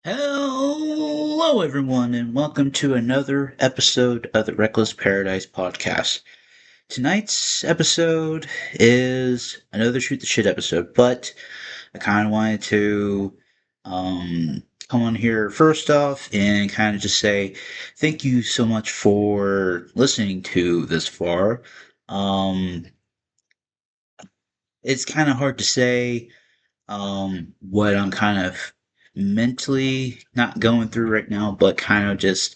Hello, everyone, and welcome to another episode of the Reckless Paradise podcast. Tonight's episode is another shoot the shit episode, but I kind of wanted to come on here first off and kind of just say thank you so much for listening to this far. Um, it's kind of hard to say what I'm kind of mentally not going through right now, but kind of just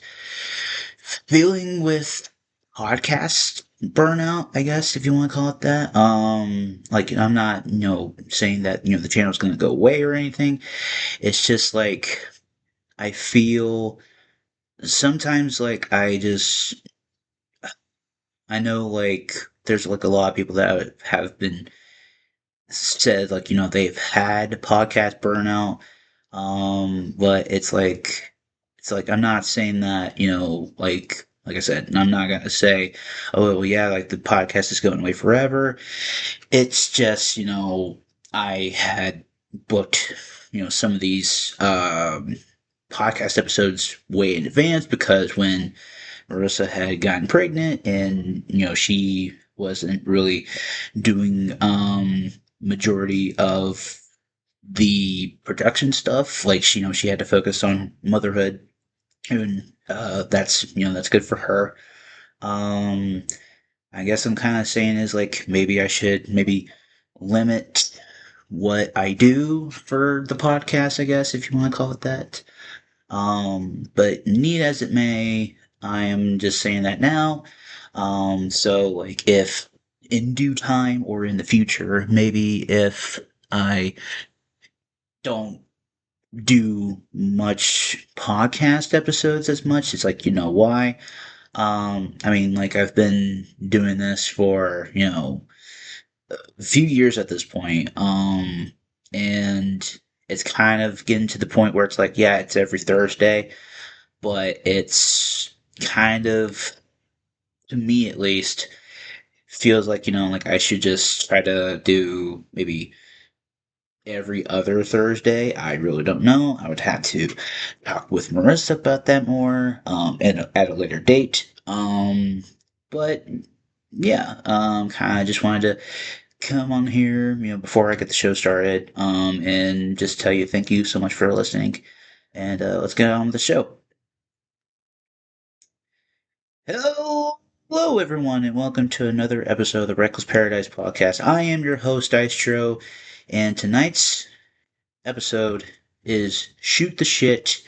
feeling with podcast burnout, I guess, if you want to call it that. Like I'm not, saying that, the channel's going to go away or anything. It's just like I feel sometimes like I know like there's like a lot of people that have been said like they've had podcast burnout. But it's like I'm not saying that like I said, I'm not gonna say, oh well, yeah, like the podcast is going away forever. It's just I had booked some of these podcast episodes way in advance because when Marissa had gotten pregnant and she wasn't really doing majority of the production stuff. Like she had to focus on motherhood, and that's good for her. Um, I guess I'm kind of saying is like maybe I should maybe limit what I do for the podcast. I guess if you want to call it that. But neat as it may, I am just saying that now. So like if in due time or in the future, maybe if I don't do much podcast episodes as much. It's like, why? I mean, like I've been doing this for, a few years at this point. And it's kind of getting to the point where it's like, yeah, it's every Thursday, but it's kind of, to me at least, feels like, like I should just try to do maybe every other Thursday. I really don't know. I would have to talk with Marissa about that more and at a later date. But yeah, kind of just wanted to come on here, before I get the show started, and just tell you thank you so much for listening. And let's get on with the show. Hello, everyone, and welcome to another episode of the Reckless Paradise podcast. I am your host, Dystro, and tonight's episode is Shoot the Shit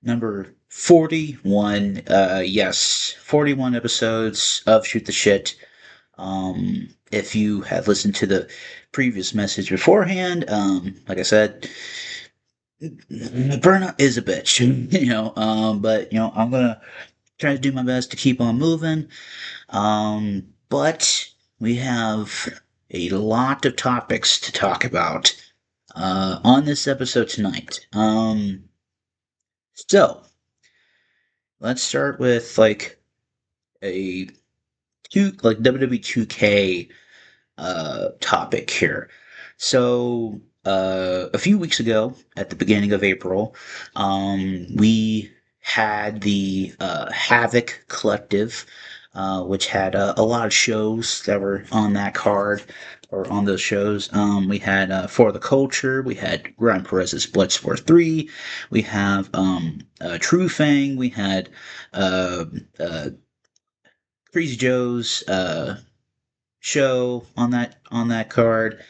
number 41. Yes, 41 episodes of Shoot the Shit. If you had listened to the previous message beforehand, like I said, burnout is a bitch, but, I'm gonna try to do my best to keep on moving. But we have a lot of topics to talk about on this episode tonight. So let's start with like a WWE 2K topic here. So a few weeks ago, at the beginning of April, we had the Havoc Collective, which had a lot of shows that were on that card or on those shows. We had For the Culture, we had Ryan Perez's Bloodsport 3, we have True Fang, we had uh, uh, Crazy Joe's show on that card.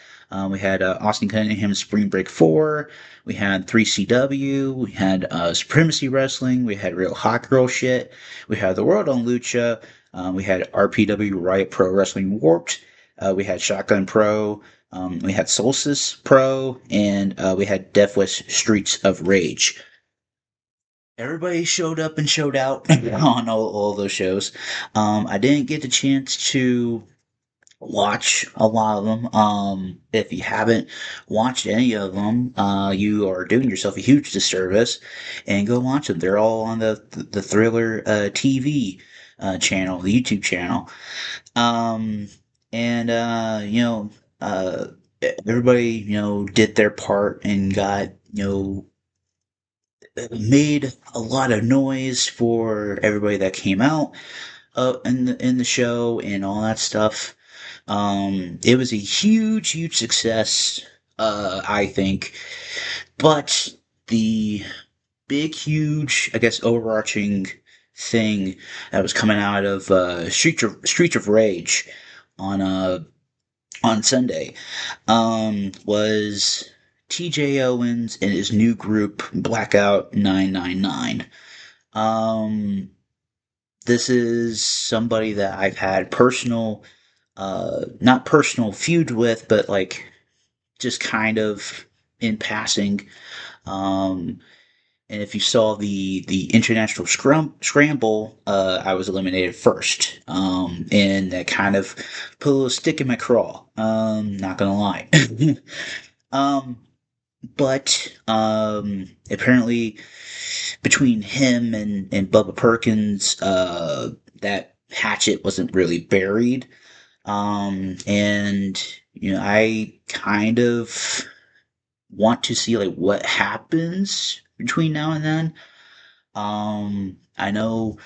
We had Austin Cunningham's Spring Break 4. We had 3CW. We had Supremacy Wrestling. We had Real Hot Girl shit. We had The World on Lucha. We had RPW Riot Pro Wrestling Warped. We had Shotgun Pro. We had Solstice Pro. And we had Death Wish Streets of Rage. Everybody showed up and showed out on all those shows. I didn't get the chance to watch a lot of them. If you haven't watched any of them, you are doing yourself a huge disservice, and go watch them. They're all on the Thriller TV channel, the YouTube channel. Um, and uh, everybody did their part and got made a lot of noise for everybody that came out in the show and all that stuff. It was a huge, huge success, I think. But the big, huge, I guess, overarching thing that was coming out of Streets of Rage on on Sunday was T.J. Owens and his new group Blackout 999. Um, this is somebody that I've had personal, not personal feud with, but like just kind of in passing. Um, and if you saw the international scramble, I was eliminated first, and that kind of put a little stick in my craw. Not gonna lie. um, but apparently between him and Bubba Perkins, that hatchet wasn't really buried. And I kind of want to see like what happens between now and then. I know,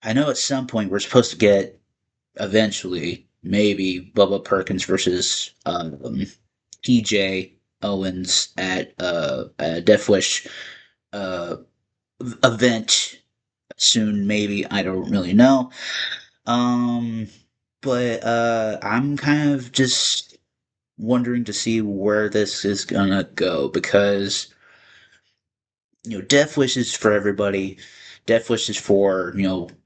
at some point we're supposed to get eventually maybe Bubba Perkins versus TJ Owens at a Death Wish uh, event soon. Maybe I don't really know. Um, but I'm kind of just wondering to see where this is gonna go because Death Wish is for everybody. Death Wish is for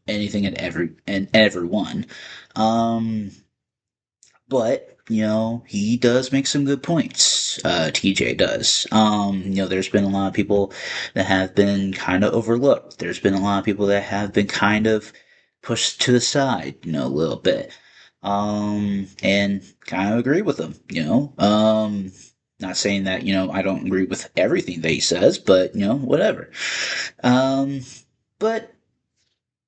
anything and everyone. Um, but he does make some good points. TJ does. There's been a lot of people that have been kind of overlooked. There's been a lot of people that have been kind of pushed to the side, a little bit. And kind of agree with him. Not saying that I don't agree with everything that he says, but whatever. Um, but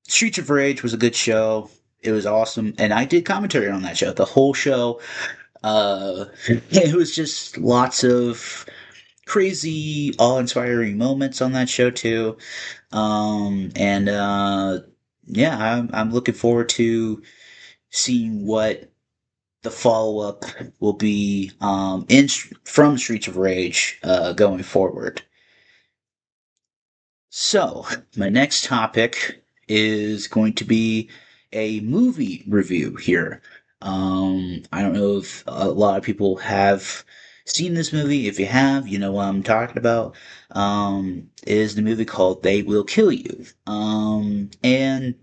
Streets of Rage was a good show. It was awesome, and I did commentary on that show. The whole show, it was just lots of crazy, awe-inspiring moments on that show too. And yeah, I'm looking forward to seeing what the follow-up will be from Streets of Rage going forward. So, my next topic is going to be a movie review here. I don't know if a lot of people have seen this movie. If you have, you know what I'm talking about. It is the movie called They Will Kill You. And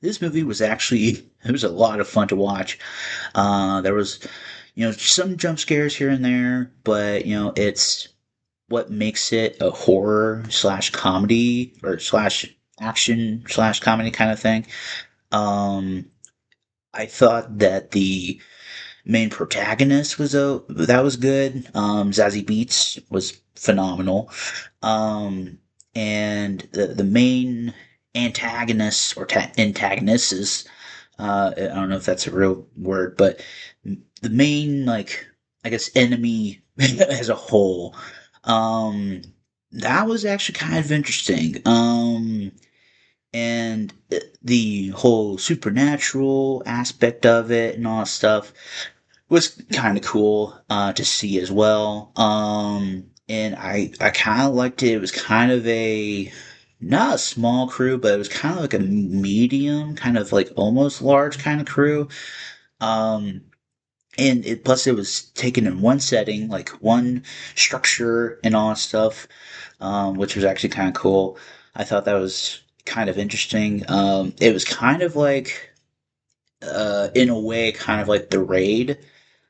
this movie was actually, it was a lot of fun to watch. There was, some jump scares here and there, but, it's what makes it a horror slash comedy or slash action slash comedy kind of thing. Um, I thought that the main protagonist that was good. Zazie Beetz was phenomenal. And the main antagonist or antagonist is I don't know if that's a real word, but the main like I guess enemy as a whole. Um, that was actually kind of interesting. And the whole supernatural aspect of it and all that stuff was kind of cool to see as well. And I kind of liked it. It was kind of a not a small crew, but it was kind of like a medium, kind of like almost large kind of crew. Um, and plus it was taken in one setting, like one structure and all that stuff, which was actually kind of cool. I thought that was kind of interesting. It was kind of like, in a way, kind of like the raid,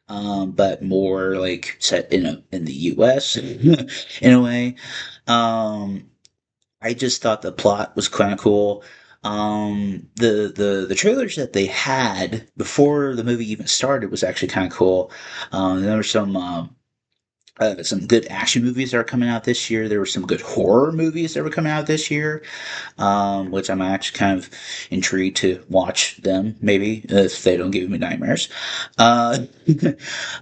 but more like set in the U.S. in a way. Um, I just thought the plot was kind of cool. The trailers that they had before the movie even started was actually kind of cool. There were some good action movies that are coming out this year. There were some good horror movies that were coming out this year, which I'm actually kind of intrigued to watch them. Maybe if they don't give me nightmares. Uh,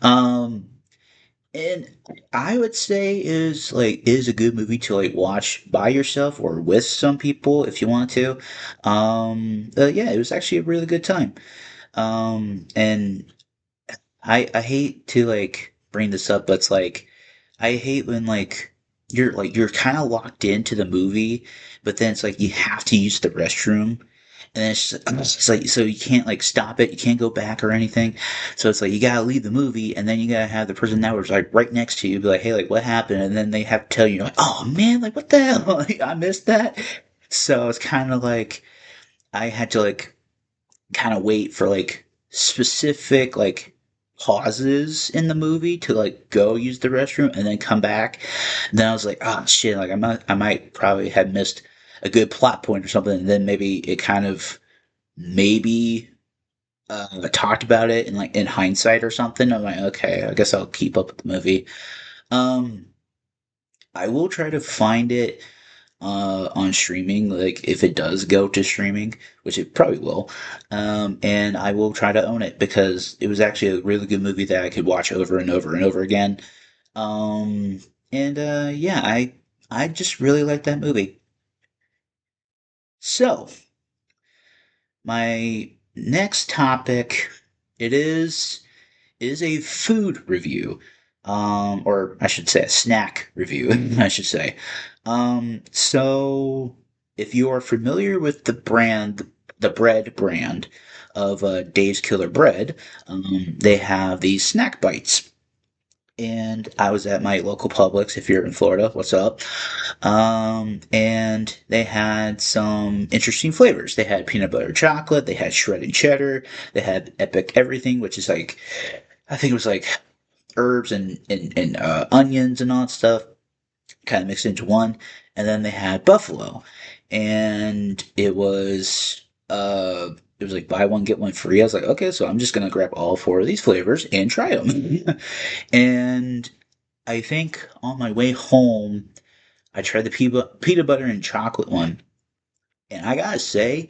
um, And I would say is a good movie to like watch by yourself or with some people if you want to. Yeah, it was actually a really good time. And I hate to like bring this up, but it's like I hate when you're kind of locked into the movie, but then it's like you have to use the restroom, and then it's like so you can't like stop it, you can't go back or anything. So it's like you gotta leave the movie, and then you gotta have the person that was like right next to you be like, hey, like what happened? And then they have to tell you like, oh man, like what the hell? Like, I missed that. So it's kind of like I had to like kind of wait for like specific like pauses in the movie to like go use the restroom and then come back. And then I was like, oh shit, like I might probably have missed a good plot point or something. And then maybe it kind of maybe talked about it in like in hindsight or something. I'm like, okay, I guess I'll keep up with the movie. Um, I will try to find it on streaming, like if it does go to streaming, which it probably will. And I will try to own it because it was actually a really good movie that I could watch over and over and over again. Um, and yeah, I just really like that movie. So my next topic, it is a food review, or I should say a snack review, I should say. So if you are familiar with the bread brand of Dave's Killer Bread, they have these snack bites. And I was at my local Publix. If you're in Florida, what's up? And they had some interesting flavors. They had peanut butter chocolate. They had shredded cheddar. They had epic everything, which is like I think it was like herbs and onions and all that stuff kind of mixed into one. And then they had buffalo, and it was like buy one get one free. I was like, okay, so I'm just gonna grab all four of these flavors and try them. And I think on my way home, I tried the peanut butter and chocolate one, and I gotta say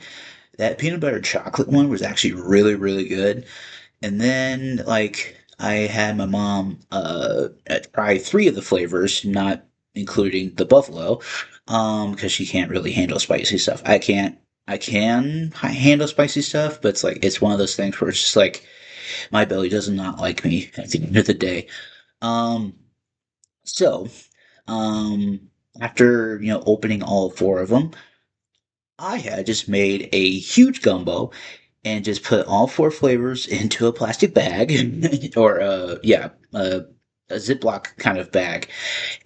that peanut butter chocolate one was actually really really good. And then, like, I had my mom try three of the flavors, not including the buffalo, because she can't really handle spicy stuff. I can't. I can handle spicy stuff, but it's like it's one of those things where it's just like my belly does not like me at the end of the day. Um, so, um, after opening all four of them, I had just made a huge gumbo and just put all four flavors into a plastic bag or a Ziploc kind of bag,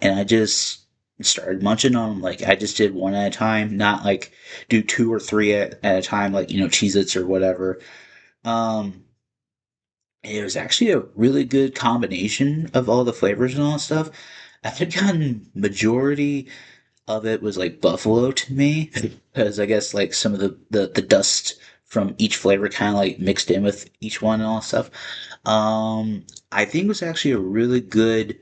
and I just started munching on them. Like I just did one at a time, not like do two or three at a time, like Cheez-Its or whatever. Um, it was actually a really good combination of all the flavors and all that stuff. I had gotten majority of it was like buffalo to me because I guess like some of the dust from each flavor kind of like mixed in with each one and all that stuff. I think it was actually a really good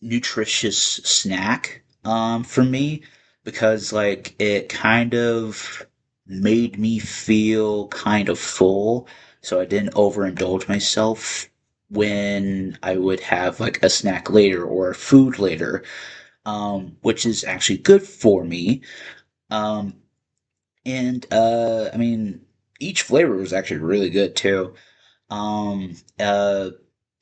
nutritious snack for me because like it kind of made me feel kind of full, so I didn't overindulge myself when I would have like a snack later or food later, which is actually good for me. Um, and I mean, each flavor was actually really good too. Um, uh,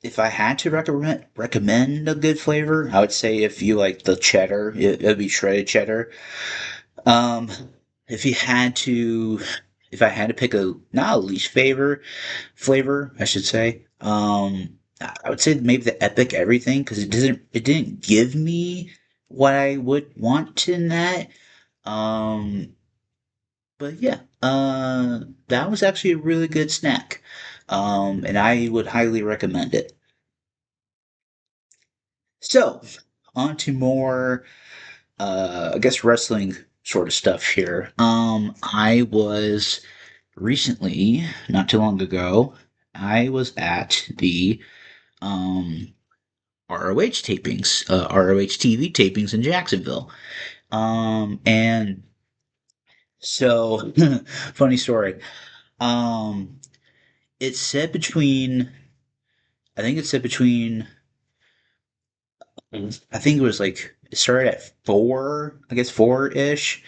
if I had to recommend a good flavor, I would say if you like the cheddar, it'd be shredded cheddar. Um, if you had to, if I had to pick a not a least favorite flavor, I should say, I would say maybe the epic everything because it didn't give me what I would want in that. Um, but yeah, that was actually a really good snack. And I would highly recommend it. So, on to more, I guess, wrestling sort of stuff here. I was recently, not too long ago, I was at the um, ROH tapings, ROH TV tapings in Jacksonville. And so, funny story. Um, it said between, I think it said between I think it was like it started at four, I guess four ish,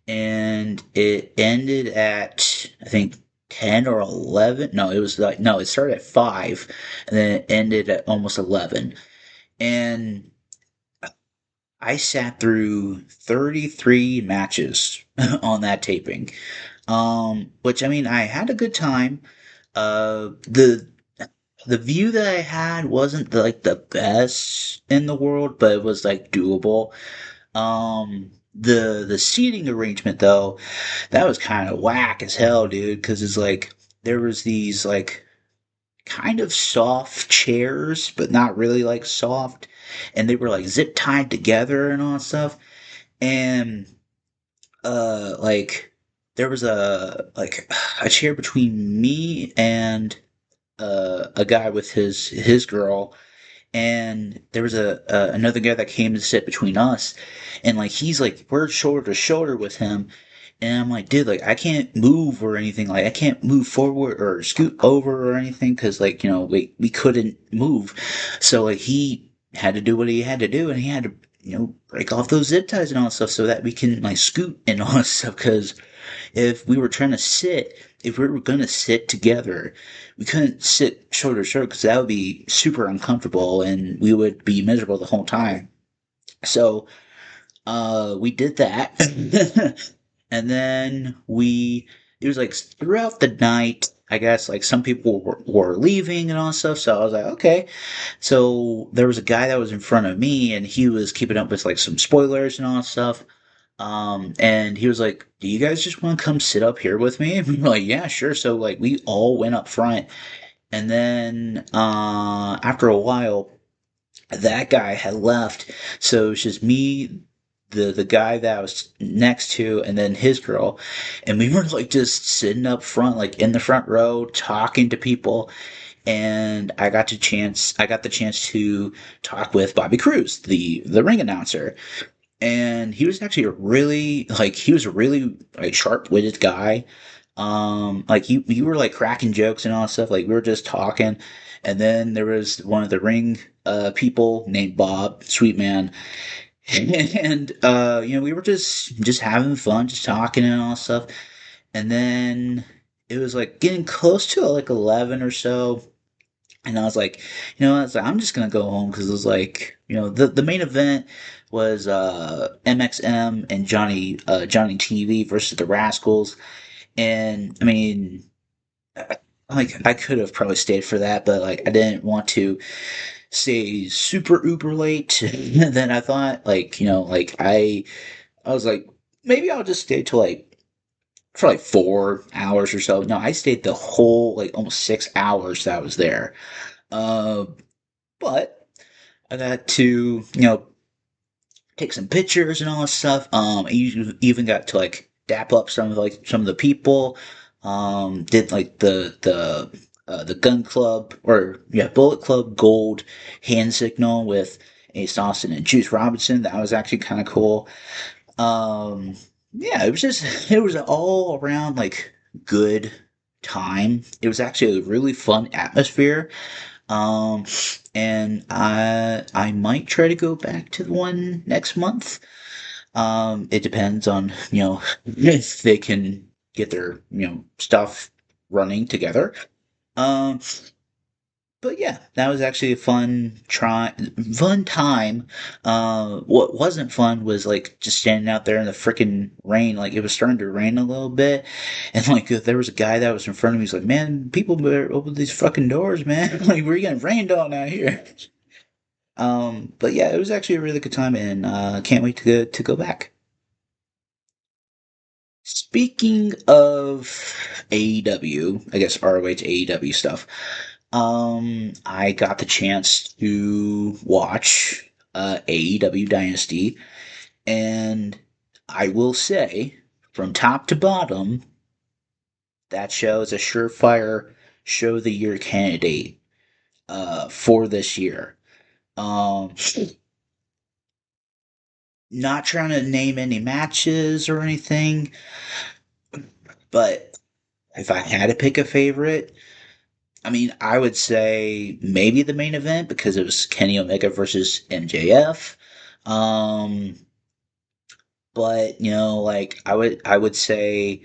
and it ended at I think 10 or 11. No, it was like no, it started at 5 and then it ended at almost 11. And I sat through 33 matches on that taping. Which I mean, I had a good time. The view that I had wasn't like the best in the world, but it was like doable. The seating arrangement though, that was kind of whack as hell, dude. Because it's like there was these like kind of soft chairs, but not really like soft, and they were like zip tied together and all that stuff. And like there was a chair between me and a guy with his girl, and there was another guy that came to sit between us, and like he's like we're shoulder to shoulder with him, and I'm like, dude, like I can't move or anything, like I can't move forward or scoot over or anything because like we couldn't move, so like he had to do what he had to do, and he had to break off those zip ties and all that stuff so that we can like scoot and all that stuff because if we were trying to sit, if we were going to sit together, we couldn't sit shoulder to shoulder because that would be super uncomfortable and we would be miserable the whole time. So we did that. And then it was like throughout the night, I guess like some people were leaving and all that stuff. So I was like, okay. So there was a guy that was in front of me and he was keeping up with like some spoilers and all that stuff. And he was like, "Do you guys just want to come sit up here with me?" And we were like, "Yeah, sure." So like we all went up front, and then after a while, that guy had left, so it was just me, the guy that I was next to, and then his girl, and we were like just sitting up front, like in the front row, talking to people. And I got the chance to talk with Bobby Cruz, the ring announcer, and he was actually he was a really like sharp-witted guy. Like you were like cracking jokes and all that stuff, like we were just talking. And then there was one of the ring people named Bob, sweet man. And we were just having fun, just talking and all that stuff. And then it was like getting close to like 11 or so, and I was like, I was like, I'm just gonna go home because it was like, the main event was MXM and Johnny TV versus the Rascals, and I mean, like I could have probably stayed for that, but like I didn't want to stay super uber late. And then I thought, like like I was like, maybe I'll just stay till like for like 4 hours or so. No, I stayed the whole like almost 6 hours that I was there. Uh, but I got to, take some pictures and all this stuff. I even got to like dap up some of the people. Did like the gun club or yeah Bullet Club Gold hand signal with Ace Austin and Juice Robinson. That was actually kind of cool. Um, yeah, it was just it was an all around like good time. It was actually a really fun atmosphere. Um, and I might try to go back to the one next month. It depends on if they can get their stuff running together. Um, but yeah, that was actually a fun time. What wasn't fun was like just standing out there in the freaking rain. Like it was starting to rain a little bit, and like there was a guy that was in front of me. He's like, "Man, people better open these fucking doors, man! Like we're getting rained on out here." But yeah, it was actually a really good time, and can't wait to go back. Speaking of AEW, I guess ROH AEW stuff. I got the chance to watch AEW Dynasty, and I will say, from top to bottom, that show is a surefire show of the year candidate for this year. Um, Not trying to name any matches or anything, but if I had to pick a favorite, I mean, I would say maybe the main event because it was Kenny Omega versus MJF. Um, but like I would say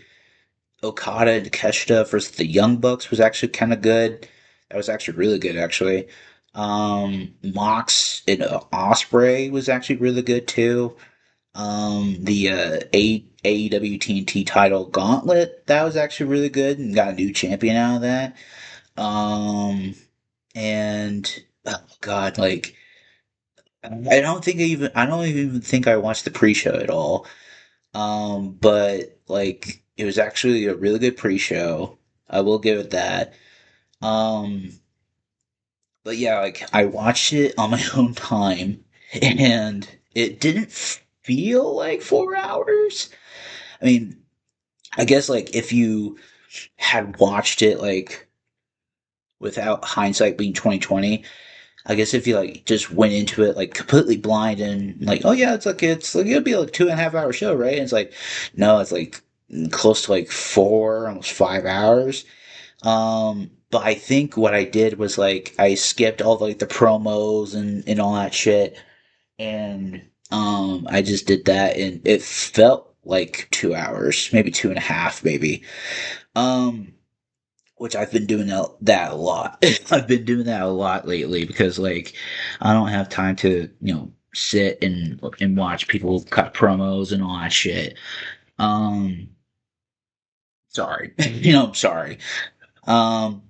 Okada and Keshta versus the Young Bucks was actually kind of good. That was actually really good, actually. Mox and Osprey was actually really good too. The AEW TNT title gauntlet, that was actually really good and got a new champion out of that. Um, and oh god, like I don't even think I watched the pre-show at all. But like it was actually a really good pre-show. I will give it that. Um, but yeah, like I watched it on my own time, and it didn't feel like 4 hours. I mean, I guess like if you had watched it like without hindsight being 2020, I guess if you like just went into it like completely blind and like, oh yeah, it's like it'll be like 2.5 hour show, right? And it's like, no, it's like close to like 4, almost 5 hours. But I think what I did was like I skipped all like the promos and all that shit, and I just did that, and it felt like 2 hours, maybe 2.5, maybe. Um, which I've been doing that a lot. I've been doing that a lot lately because like I don't have time to sit and watch people cut promos and all that shit. Um, sorry, I'm sorry. Um,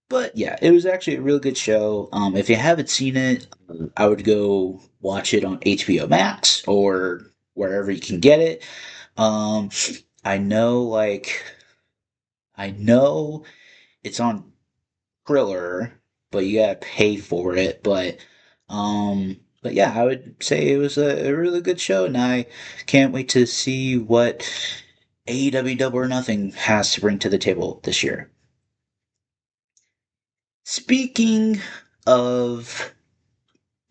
but yeah, it was actually a real good show. If you haven't seen it, I would go watch it on HBO Max or wherever you can get it. Um, I know, like I know it's on Thriller, but you gotta pay for it. But yeah, I would say it was a really good show, and I can't wait to see what AEW Double or Nothing has to bring to the table this year. Speaking of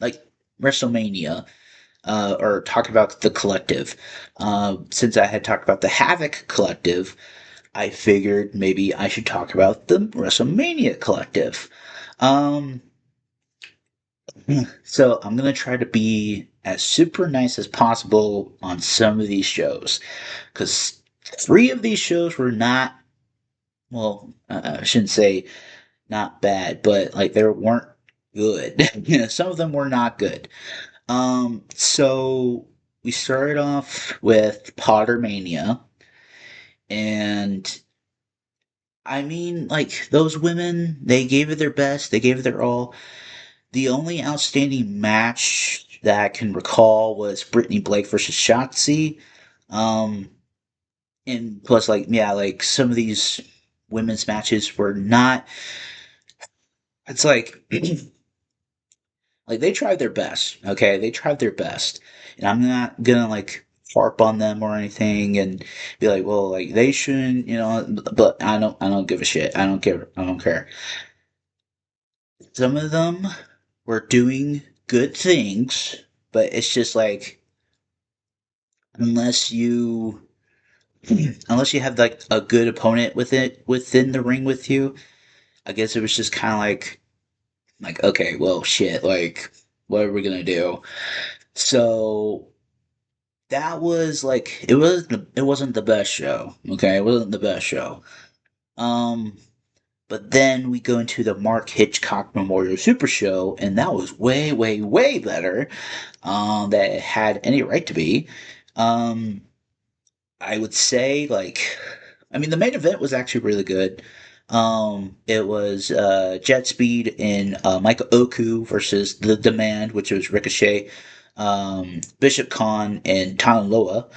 like WrestleMania, or talk about the collective, since I had talked about the Havoc collective, I figured maybe I should talk about the WrestleMania collective. Um, So I'm gonna try to be as super nice as possible on some of these shows, because 3 of these shows were not, well, I shouldn't say not bad, but like they weren't good. Some of them were not good. So we started off with Pottermania, and I mean, like those women, they gave it their best, they gave it their all. The only outstanding match that I can recall was Brittany Blake versus Shotzi. Um, and plus, like, yeah, like some of these women's matches were not. It's like, like they tried their best. Okay, they tried their best, and I'm not gonna like harp on them or anything and be like, well, like they shouldn't, But I don't give a shit. I don't care. I don't care. Some of them were doing good things, but it's just like unless you unless you have like a good opponent with it within the ring with you, I guess it was just kind of like okay, well shit, like what are we gonna do? So that was like it wasn't the best show. Okay, it wasn't the best show. Um, but then we go into the Mark Hitchcock Memorial Super Show, and that was way, way, way better. That it had any right to be. Um, I would say like I mean the main event was actually really good. It was Jet Speed and Michael Oku versus the Demand, which was Ricochet, Bishop Khan, and Talon Loa.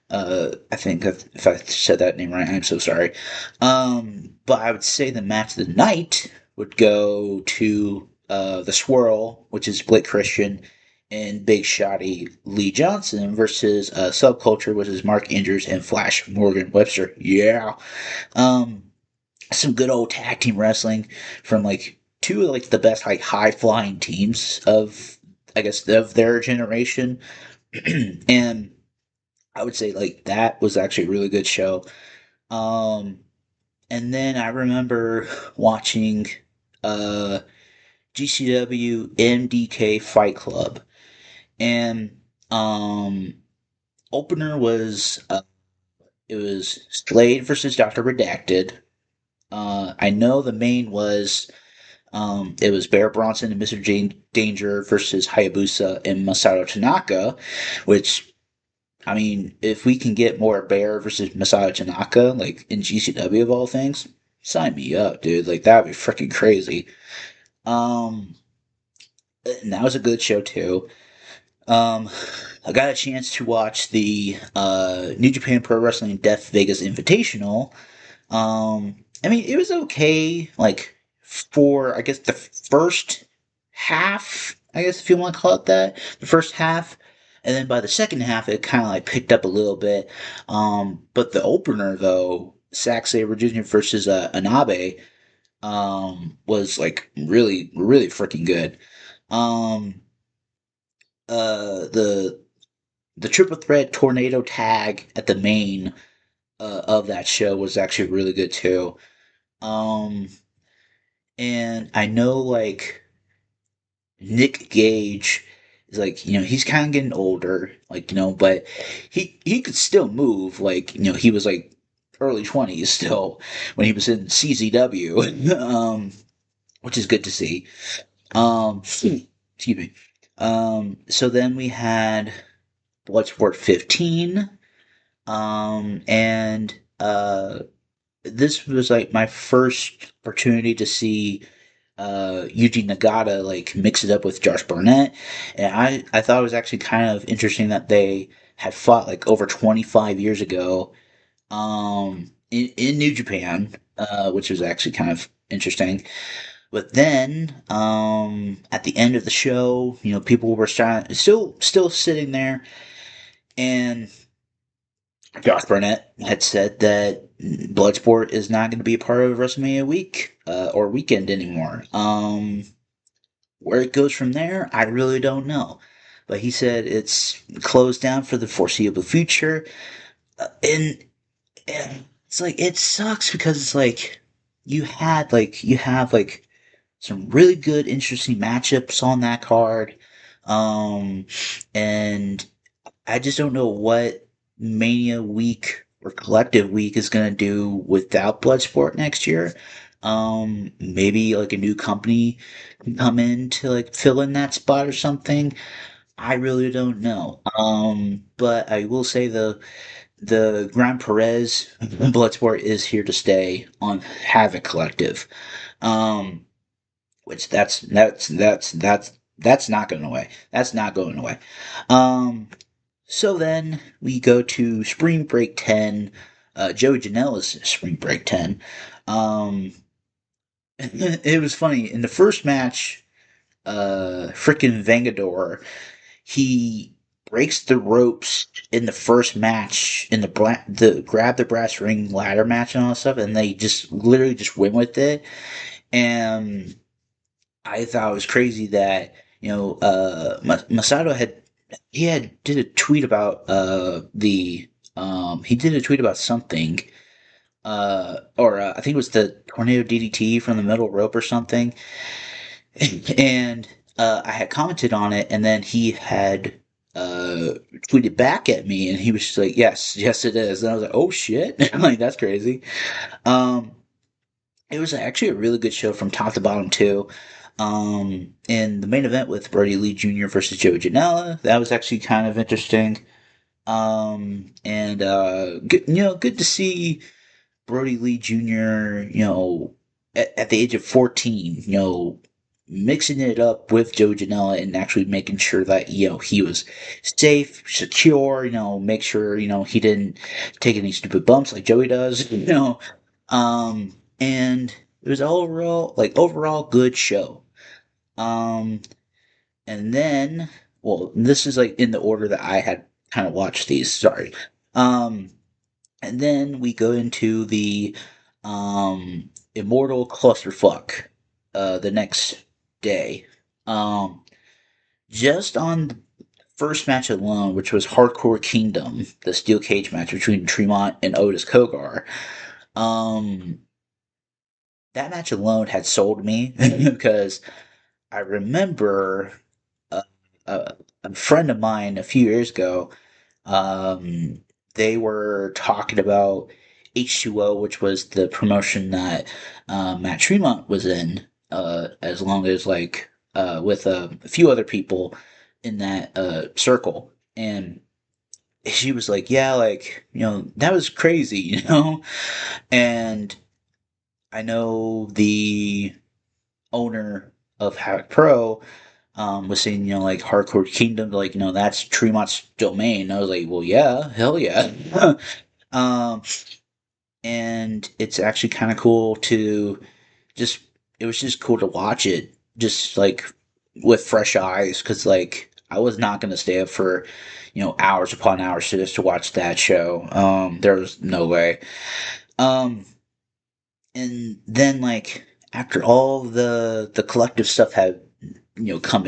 I think if I said that name right, I'm so sorry. But I would say the match of the night would go to the Swirl, which is Blake Christian, and Big Shotty Lee Johnson versus Subculture, which is Mark Andrews and Flash Morgan Webster. Yeah. Um, some good old tag team wrestling from like two of like the best like high flying teams of I guess of their generation. And I would say like that was actually a really good show. Um, And then I remember watching uh, GCW MDK Fight Club, and um, opener was it was Slade versus Doctor Redacted. I know the main was it was Bear Bronson and Mr. Danger versus Hayabusa and Masato Tanaka, which I mean, if we can get more Bear versus Masato Tanaka, like in GCW of all things, sign me up, dude. Like that would be freaking crazy. Um, and that was a good show too. Um, I got a chance to watch the New Japan Pro Wrestling Death Vegas Invitational. I mean, it was okay. Like for I guess the first half, I guess if you want to call it that, the first half, and then by the second half, it kind of like picked up a little bit. But the opener though, Zack Sabre Jr. versus Anabe, was like really really freaking good. Um, the triple threat tornado tag at the main of that show was actually really good too. Um, and I know like Nick Gage is like, he's kind of getting older, like, but he could still move. Like, he was like early 20s still when he was in CZW, which is good to see. Excuse me. So then we had Bloodsport 15, and this was like my first opportunity to see Yuji Nagata like mix it up with Josh Barnett, and I thought it was actually kind of interesting that they had fought like over 25 years ago, in New Japan, which was actually kind of interesting. But then, at the end of the show, people were still sitting there, and Josh Barnett had said that Bloodsport is not going to be a part of WrestleMania week or weekend anymore. Where it goes from there, I really don't know. But he said it's closed down for the foreseeable future, and it's like it sucks because it's like you have like some really good, interesting matchups on that card, um, and I just don't know what Mania Week or Collective Week is going to do without Bloodsport next year. Maybe like a new company can come in to like fill in that spot or something. I really don't know. But I will say the Grand Perez Bloodsport is here to stay on Havoc Collective. Um, which that's not going away. That's not going away. Um, so then we go to Spring Break 10, Joey Janela's Spring Break 10. Um, it was funny. In the first match, freaking Vengador, he breaks the ropes in the first match in the grab the brass ring ladder match and all that stuff, and they just literally just win with it. And I thought it was crazy that Masato had did a tweet about the he did a tweet about something, or I think it was the tornado DDT from the middle rope or something, and I had commented on it, and then he had uh tweeted back at me, and he was just like, yes it is, and I was like, oh shit, like that's crazy. um it was actually a really good show from top to bottom too. In the main event with Brody Lee Jr. versus Joe Janela, that was actually kind of interesting. And good, good to see Brody Lee Jr. At the age of 14, mixing it up with Joe Janela and actually making sure that he was safe, secure. Make sure he didn't take any stupid bumps like Joey does. And it was overall good show. Um, and then, well, this is like in the order that I had kind of watched these. Sorry. Um, and then we go into the Immortal Clusterfuck the next day. Um, just on the first match alone, which was Hardcore Kingdom, the steel cage match between Tremont and Otis Kogar. Um, that match alone had sold me because I remember a, a, a friend of mine a few years ago. Um, they were talking about H2O, which was the promotion that Matt Tremont was in, as long as like with a few other people in that circle, and she was like, "Yeah, like that was crazy," and I know the owner of Havoc Pro was saying, like Hardcore Kingdom, like, that's Tremont's domain. I was like, well, yeah, hell yeah. um, and it's actually kind of cool to just, it was just cool to watch it, just like with fresh eyes, because like I was not going to stay up for, hours upon hours just to watch that show. There was no way. Um, and then like after all the collective stuff had come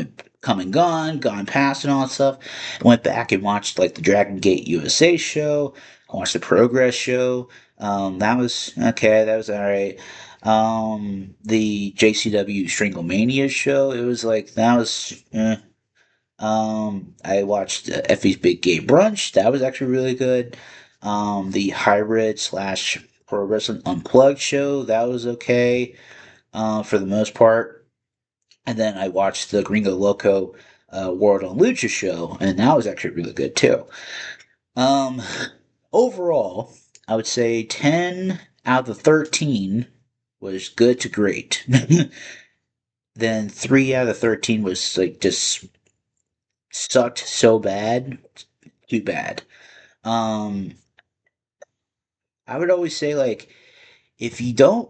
and gone past and all that stuff, I went back and watched like the Dragon Gate USA show. I watched the Progress show. That was okay. That was all right. The JCW Stranglemania show. It was like that was. I watched Effie's Big Gay Brunch. That was actually really good. The Hybrid slash Pro Wrestling Unplugged show. That was okay for the most part. And then I watched the Gringo Loco World on Lucha show, and that was actually really good too. Um, Overall, I would say 10 out of the 13 was good to great. Then 3 out of the 13 was like just sucked so bad, too bad. Um, I would always say like if you don't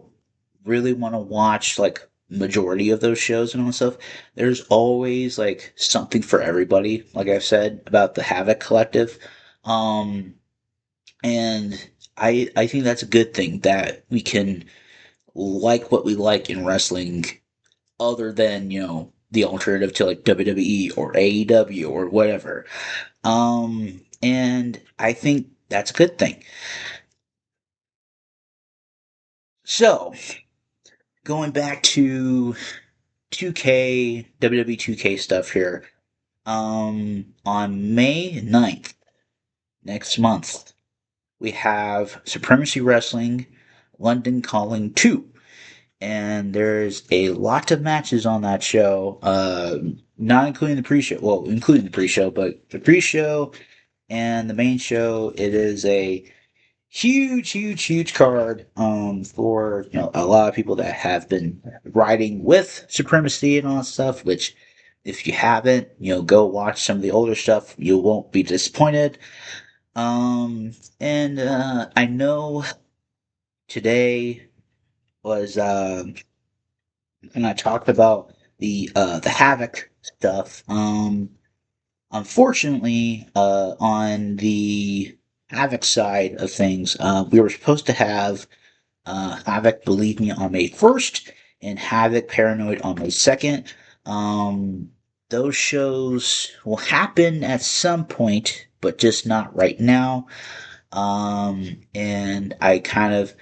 really want to watch like majority of those shows and all that stuff, there's always like something for everybody. Like I've said about the Havoc Collective, um, and I think that's a good thing that we can like what we like in wrestling, other than the alternative to like WWE or AEW or whatever. And I think that's a good thing. So going back to 2K, WWE 2K stuff here. On May 9th, next month, we have Supremacy Wrestling London Calling 2. And there's a lot of matches on that show, not including the pre show. Well, including the pre show, but the pre show and the main show, it is a huge card for a lot of people that have been riding with Supremacy and all that stuff. Which, if you haven't, go watch some of the older stuff. You won't be disappointed. And I know today was and I talked about the Havoc stuff. Unfortunately, on the Havoc side of things, we were supposed to have Havoc Believe Me on May 1st and Havoc Paranoid on May 2nd. Those shows will happen at some point, but just not right now. And I kind of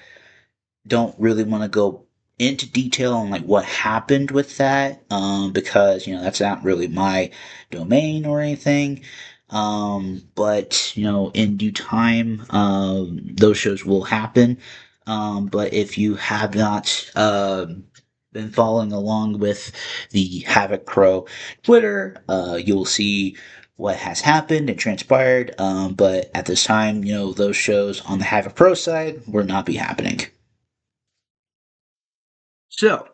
don't really want to go into detail on like what happened with that, because that's not really my domain or anything. But in due time, those shows will happen. But if you have not been following along with the Havoc Pro Twitter, you'll see what has happened and transpired. But at this time, those shows on the Havoc Pro side will not be happening. So,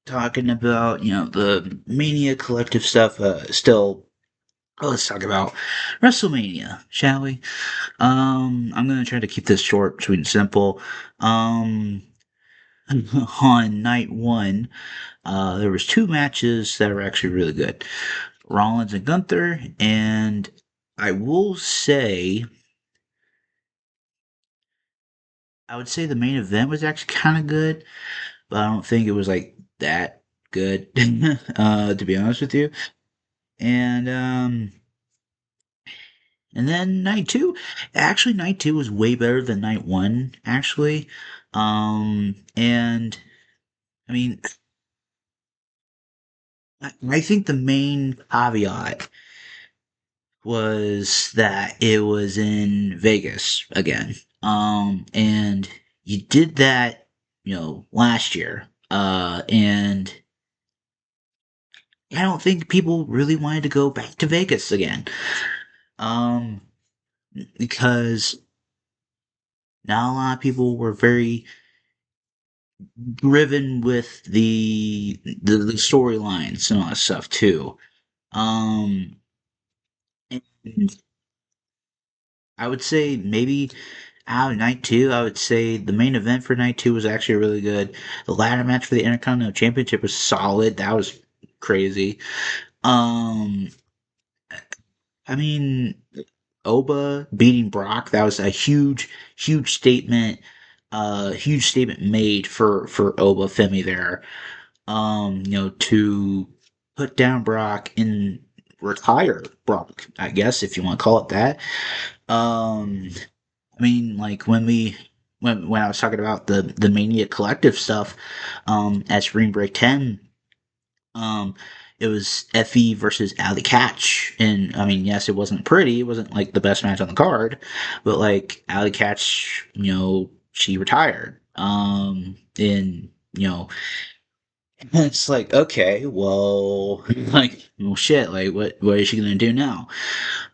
talking about, the Mania collective stuff, still, let's talk about WrestleMania, shall we? I'm gonna try to keep this short, sweet, and simple. Um, on night one, there was two matches that were actually really good. Rollins and Gunther, and I will say, I would say the main event was actually kind of good, but I don't think it was like that good, to be honest with you. And and then night two, actually night two was way better than night one, actually. And I mean, I think the main caveat was that it was in Vegas again. And you did that, last year. And I don't think people really wanted to go back to Vegas again. Um, because not a lot of people were very driven with the storylines and all that stuff too. Um, and I would say maybe out of night two, I would say the main event for night two was actually really good. The ladder match for the Intercontinental Championship was solid. That was crazy. Um, I mean, Oba beating Brock, that was a huge statement. Huge statement made for Oba Femi there. To put down Brock and retire Brock, I guess if you want to call it that. Um, I mean, like when I was talking about the Mania Collective stuff, at Spring Break 10, um, it was Effie versus Allie Catch, and I mean, yes, it wasn't pretty. It wasn't like the best match on the card, but like Allie Catch, she retired. And it's like, okay, well, like, well, shit, like, what is she gonna do now?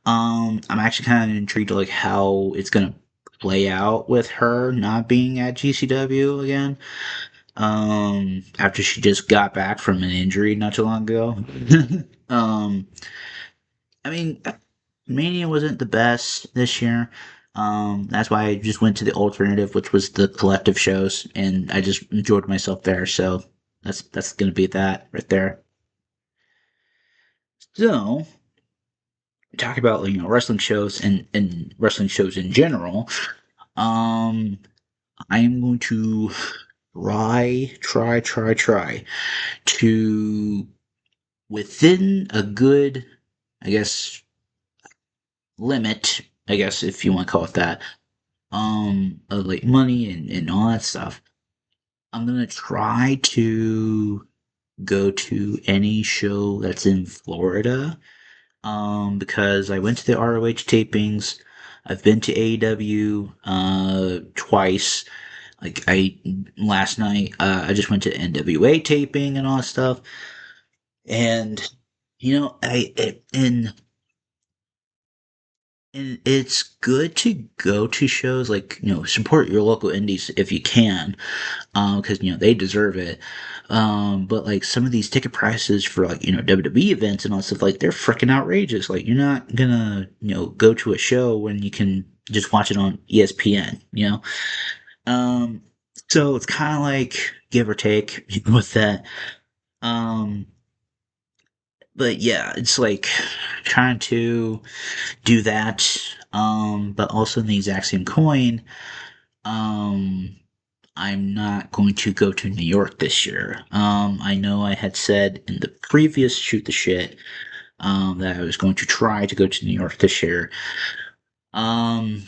I'm actually kind of intrigued to like how it's gonna play out with her not being at GCW again. After she just got back from an injury not too long ago. um, I mean, Mania wasn't the best this year. That's why I just went to the alternative, which was the collective shows, and I just enjoyed myself there. So that's gonna be that right there. So talk about wrestling shows and wrestling shows in general. Um, I am going to try to within a good, I guess, limit. I guess if you want to call it that. Of like money and all that stuff. I'm gonna try to go to any show that's in Florida. Because I went to the ROH tapings. I've been to AEW twice. Like I last night, I just went to NWA taping and all that stuff. And and it's good to go to shows like support your local indies if you can, because they deserve it. But like some of these ticket prices for like WWE events and all stuff, like they're freaking outrageous. Like you're not gonna go to a show when you can just watch it on ESPN. Um, so it's kind of like give or take with that. Um, but yeah, it's like trying to do that. But also in the exact same coin, um, I'm not going to go to New York this year. I know I had said in the previous Shoot the Shit, that I was going to try to go to New York this year. Um,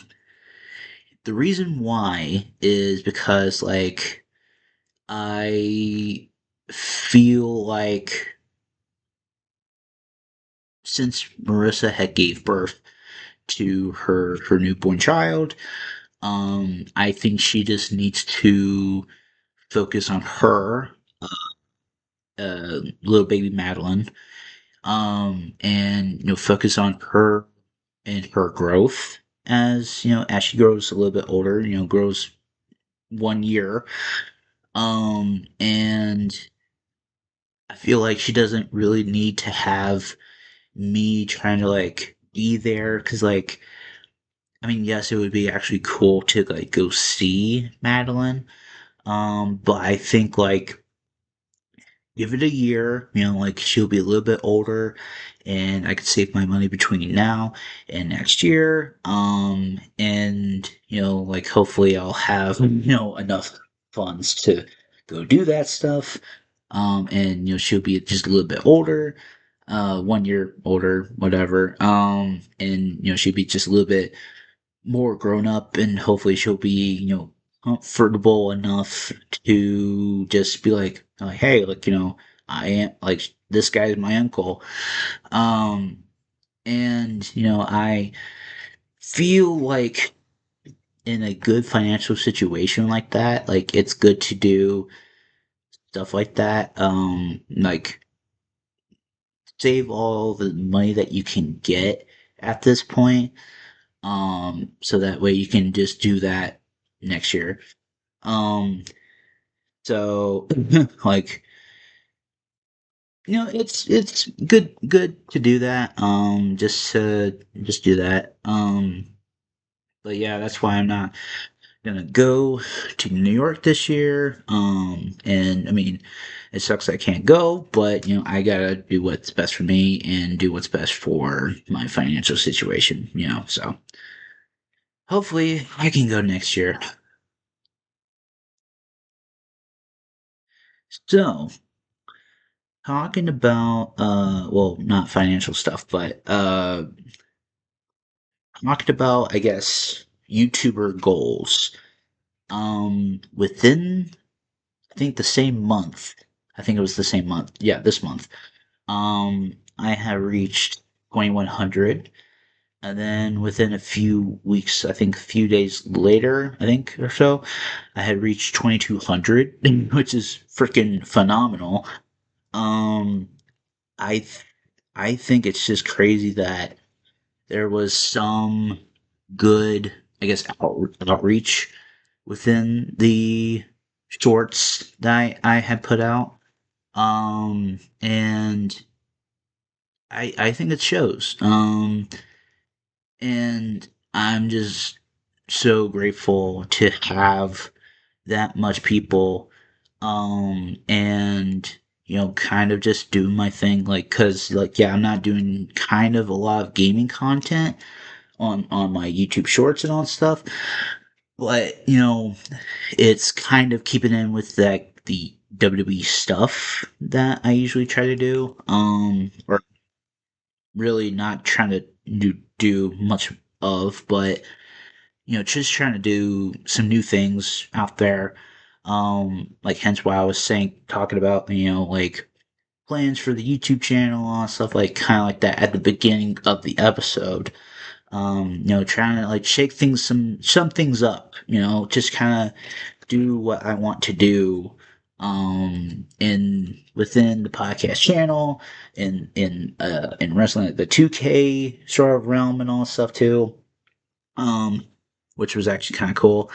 the reason why is because, like, I feel like since Marissa had gave birth to her newborn child, I think she just needs to focus on her, little baby Madeline, and focus on her and her growth as as she grows a little bit older, grows 1 year, and I feel like she doesn't really need to have me trying to like be there because like I mean yes it would be actually cool to like go see Madeline, but I think like give it a year, like she'll be a little bit older and I could save my money between now and next year. And, like hopefully I'll have, enough funds to go do that stuff. And, she'll be just a little bit older, 1 year older, whatever. And, she'll be just a little bit more grown up and hopefully she'll be, comfortable enough to just be like, like, hey, like, I am like this guy's my uncle. Um, and I feel like in a good financial situation like that, like it's good to do stuff like that. Like save all the money that you can get at this point. So that way you can just do that next year. Um, so like it's good to do that. Just do that. But yeah, that's why I'm not gonna go to New York this year. And I mean, it sucks I can't go, but I gotta do what's best for me and do what's best for my financial situation. So hopefully I can go next year. So talking about well, not financial stuff, but talked about, I guess, YouTuber goals. Within, I think the same month, I think it was the same month. Yeah, this month. I have reached 2100, and then within a few weeks, I think a few days later, I think or so, I had reached 2200, which is freaking phenomenal. Um, I th- I think it's just crazy that there was some good, I guess, outreach within the shorts that I had put out. And I think it shows. And I'm just so grateful to have that much people, and kind of just do my thing, like, cause like, yeah, I'm not doing kind of a lot of gaming content on my YouTube Shorts and all that stuff. But it's kind of keeping in with that the WWE stuff that I usually try to do. Or really not trying to do much of, but just trying to do some new things out there. Like hence why I was saying talking about like plans for the YouTube channel and stuff like kind of like that at the beginning of the episode. Trying to like shake some things up, just kind of do what I want to do, in within the podcast channel, in wrestling, like the 2K sort of realm and all that stuff too. Um, which was actually kind of cool.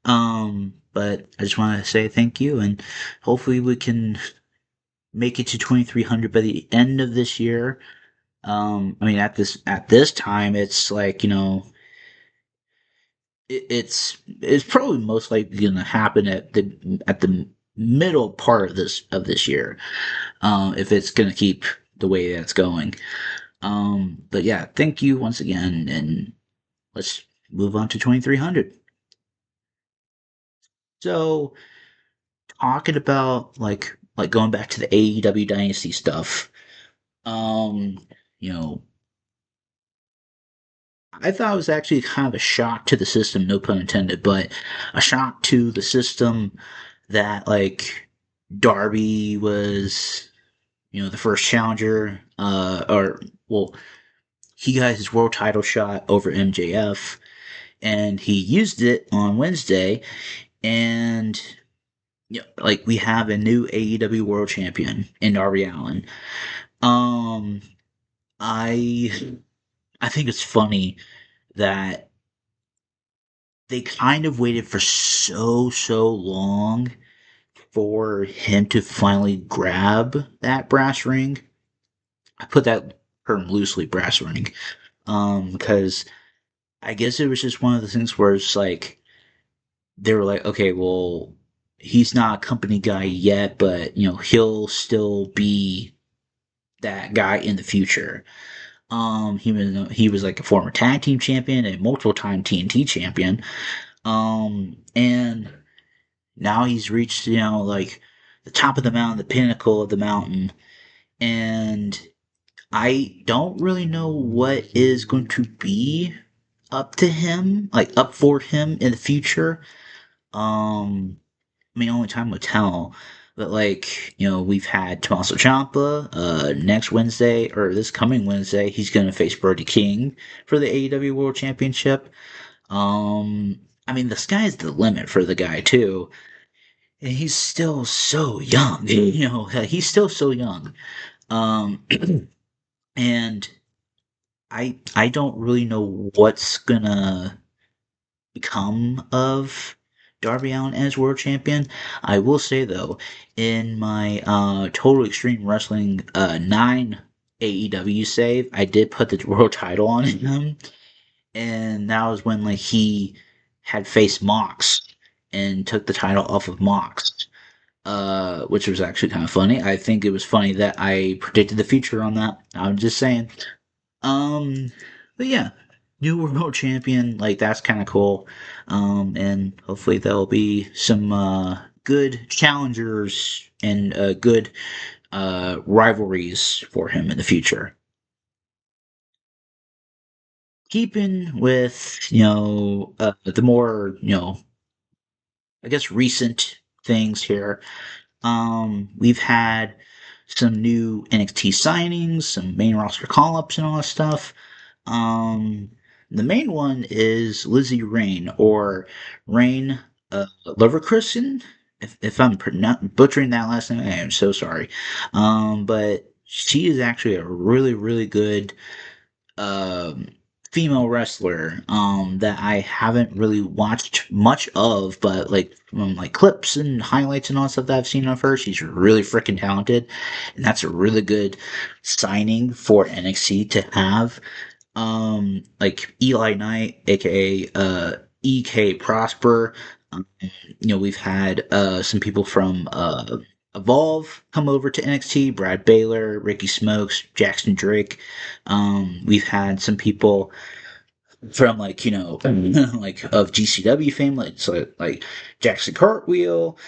But I just want to say thank you, and hopefully we can make it to 2300 by the end of this year. I mean, at this time, it's like it's probably most likely going to happen at the middle part of this year, if it's going to keep the way that it's going. But yeah, thank you once again, and let's move on to 2300. So talking about like going back to the AEW Dynasty stuff. Um, you know, I thought it was actually kind of a shock to the system, no pun intended, but a shock to the system that like Darby was, the first challenger, or well, he got his world title shot over MJF, and he used it on Wednesday, and like we have a new AEW World Champion in Darby Allin. Um, I I think it's funny that they kind of waited for so long for him to finally grab that brass ring. I put that term loosely, brass ring, because I guess it was just one of the things where it's like they were like, okay, well, he's not a company guy yet, but he'll still be that guy in the future. He was like a former tag team champion and multiple time TNT champion. And now he's reached, like the top of the mountain, the pinnacle of the mountain, and I don't really know what is going to be up to him, like up for him in the future. I mean, only time will tell. But like, we've had Tommaso Ciampa, next Wednesday, or this coming Wednesday, he's gonna face Brody King for the AEW World Championship. I mean, the sky's the limit for the guy too. And he's still so young, he's still so young. Um, and I don't really know what's gonna become of Darby Allin as world champion. I will say though, in my Total Extreme Wrestling 9 AEW save, I did put the world title on him, and that was when like he had faced Mox and took the title off of Mox. Which was actually kind of funny. I think it was funny that I predicted the future on that. I'm just saying. Um, but yeah, new world champion, like that's kind of cool. And hopefully there'll be some good challengers and good rivalries for him in the future. Keeping with the more I guess recent things here. We've had some new NXT signings, some main roster call ups, and all that stuff. Um, the main one is Lizzie Rain, or Rain Leverkusen. If I'm butchering that last name, I am so sorry. But she is actually a really, really good um, female wrestler that I haven't really watched much of, but like from like clips and highlights and all that stuff that I've seen of her, she's really freaking talented, and that's a really good signing for NXT to have. Like Eli Knight, aka EK Prosper. Um, we've had some people from Evolve come over to NXT. Brad Baylor, Ricky Smokes, Jackson Drake. We've had some people from like like of GCW fame, like Jackson Cartwheel,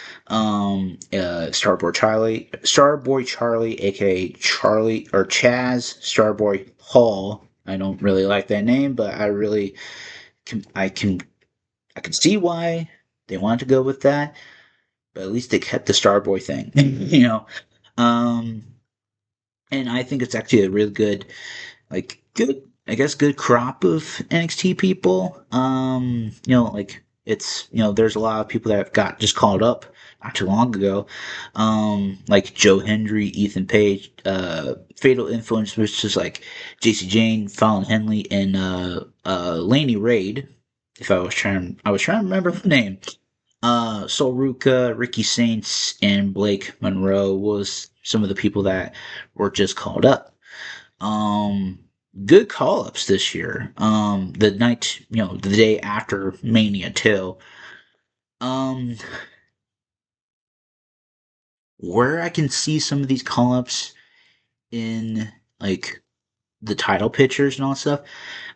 Starboy Charlie, aka Charlie or Chaz Starboy Hall. I don't really like that name, but I really can I can see why they wanted to go with that. But at least they kept the Starboy thing, Um, and I think it's actually a really good like good I guess good crop of NXT people. Like it's there's a lot of people that got just called up not too long ago. Like Joe Hendry, Ethan Page, Fatal Influence, which is like JC Jane, Fallon Henley, and Laney Raid. If I was trying to remember the name. Sol Ruka, Ricky Saints, and Blake Monroe was some of the people that were just called up. Um, Good call ups this year. The night, the day after Mania too. Um, where I can see some of these call ups in like the title pictures and all that stuff,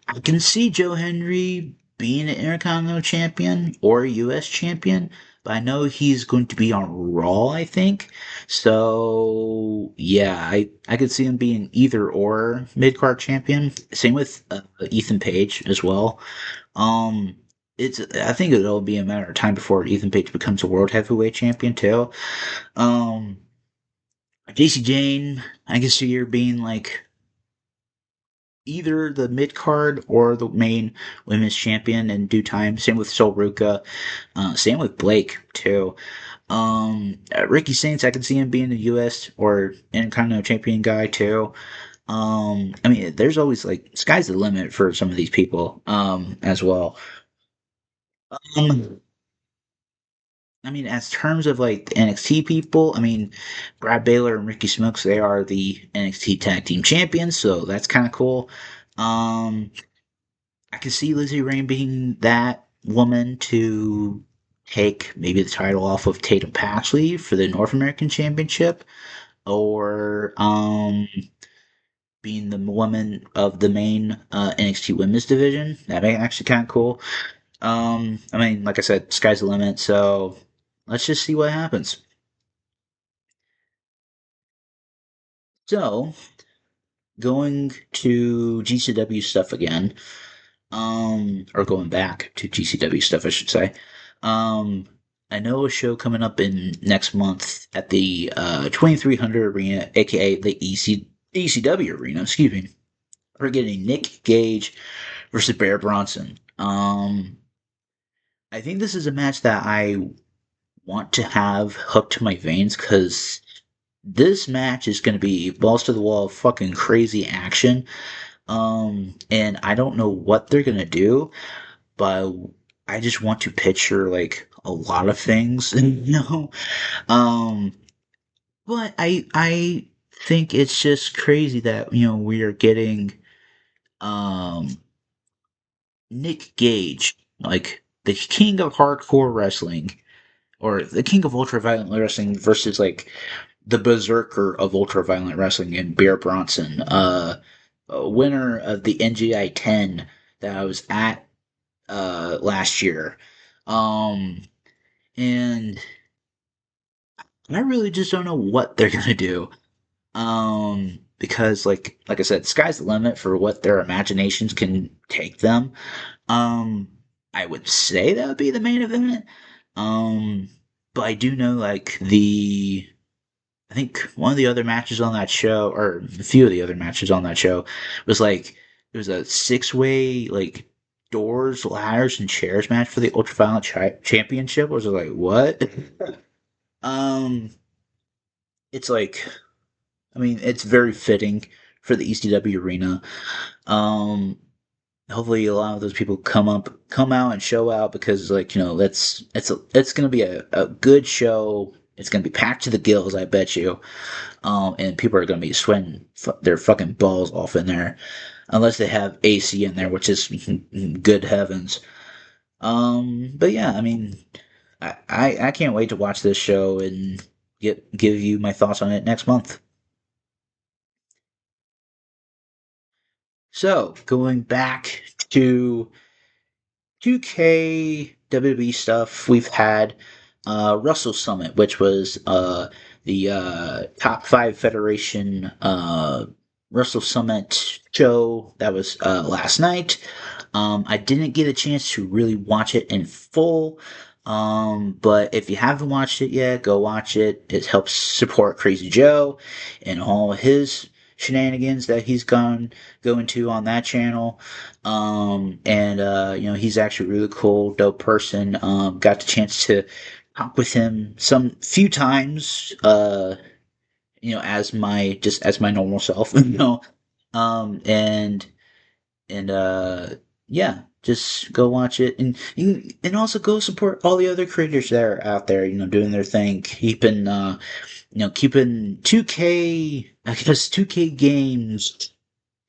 I can see Joe Henry being an Intercontinental Champion or a U.S. Champion, but I know he's going to be on Raw, I think. So, yeah, I could see him being either or mid card champion. Same with Ethan Page as well. Um, I think it'll be a matter of time before Ethan Page becomes a World Heavyweight Champion, too. Um, JC Jane, I can see her being like either the mid card or the main women's champion in due time. Same with Sol Ruka. Same with Blake too. Ricky Saints, I can see him being the U.S. or Intercontinental Champion guy too. I mean, there's always like sky's the limit for some of these people. As well. Um, I mean, as terms of like the NXT people, I mean, Brad Baylor and Ricky Smokes, they are the NXT Tag Team Champions, so that's kind of cool. Um, I could see Lizzie Rain being that woman to take maybe the title off of Tatum Paxley for the North American Championship, or being the woman of the main NXT Women's Division. That'd be actually kind of cool. I mean, like I said, sky's the limit. So let's just see what happens. So going to GCW stuff again. Or going back to GCW stuff, I should say. Um, I know a show coming up in next month at the 2300 Arena, aka the ECW Arena. Excuse me. We're getting Nick Gage versus Bear Bronson. I think this is a match that I want to have hooked to my veins because this match is going to be balls to the wall, fucking crazy action. And I don't know what they're going to do, but I just want to picture like a lot of things, you know. Um, but I think it's just crazy that we are getting um Nick Gage, like the king of hardcore wrestling, or the king of ultra-violent wrestling versus like the berserker of ultra-violent wrestling and Bear Bronson, a winner of the NGI 10 that I was at last year. Um, and I really just don't know what they're gonna do. Because like I said, sky's the limit for what their imaginations can take them. Um, I would say that would be the main event. Um, but I do know like I think one of the other matches on that show, or a few of the other matches on that show, was like it was a six-way like doors, ladders, and chairs match for the Ultraviolent Championship. I was like, what? um, it's like, I mean, it's very fitting for the ECW arena. Um, hopefully a lot of those people come out and show out because like that's it's gonna be a good show. It's gonna be packed to the gills, I bet you. And people are gonna be sweating their fucking balls off in there, unless they have AC in there, which is good heavens. But yeah, I mean, I can't wait to watch this show and give you my thoughts on it next month. So going back to 2K WWE stuff, we've had Russell Summit, which was the top five federation Russell Summit show that was last night. I didn't get a chance to really watch it in full. But if you haven't watched it yet, go watch it. It helps support Crazy Joe and all his shenanigans that he's going to on that channel. And he's actually a really cool, dope person. Got the chance to talk with him some few times. As my normal self. Um, and yeah, just go watch it, and also go support all the other creators that are out there. Doing their thing, keeping 2K, I guess 2K games,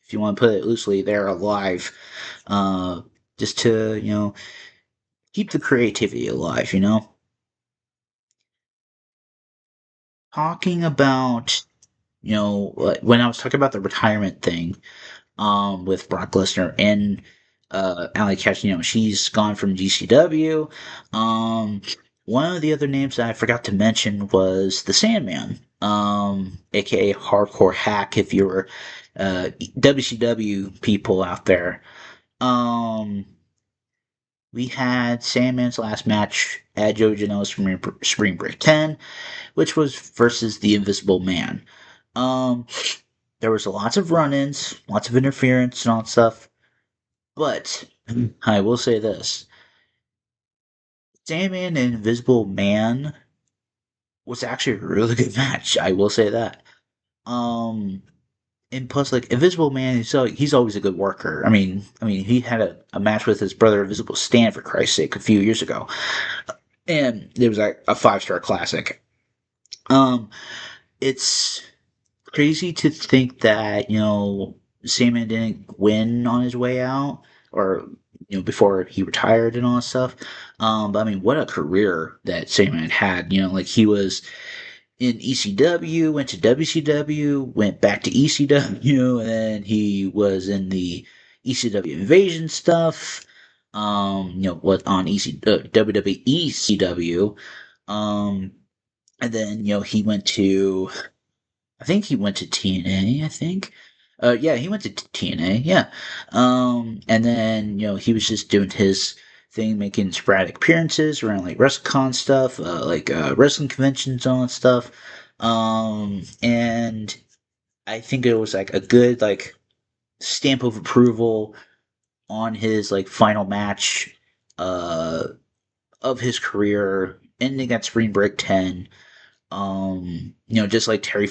if you want to put it loosely, they're alive. Uh, just to keep the creativity alive. Talking about like, when I was talking about the retirement thing, with Brock Lesnar and Allie Katch, she's gone from GCW. One of the other names that I forgot to mention was the Sandman, aka Hardcore Hack. If you're WCW people out there, um, we had Sandman's last match at Joey Janela's Spring Break 10, which was versus the Invisible Man. Um, there was lots of run-ins, lots of interference and all that stuff. But I will say this: Sandman and Invisible Man was actually a really good match. I will say that. Um, and plus, like Invisible Man, he's always a good worker. I mean, he had a match with his brother Invisible Stan, for Christ's sake, a few years ago, and it was like a 5-star classic. Um, it's crazy to think that Sandman didn't win on his way out, or before he retired and all that stuff. But I mean, what a career that Sandman had. Like he was in ECW, went to WCW, went back to ECW, and then he was in the ECW Invasion stuff. What on WWE CW. Um, and then he went to, I think he went to TNA, I think. Yeah, he went to TNA, yeah. And then, he was just doing his thing, making sporadic appearances around like WrestleCon stuff, wrestling conventions and all that stuff. And I think it was like a good like stamp of approval on his like final match uh of his career, ending at Spring Break 10. Just like Terry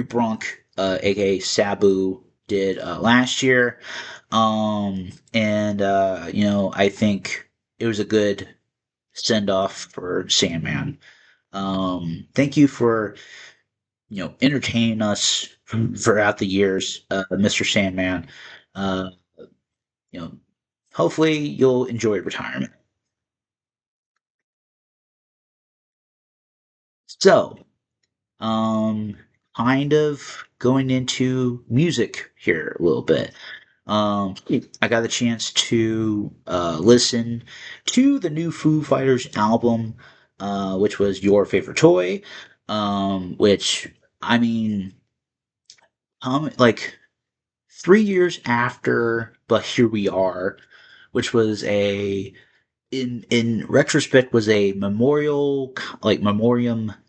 Brunk, aka Sabu, did last year. And I think it was a good send off for Sandman. Thank you for entertaining us throughout the years, Mr. Sandman. Uh, you know, hopefully you'll enjoy retirement. So, um, kind of going into music here a little bit. I got a chance to listen to the new Foo Fighters album, which was Your Favorite Toy. Which I mean, like 3 years after, but here we are, which was a in retrospect was a memoriam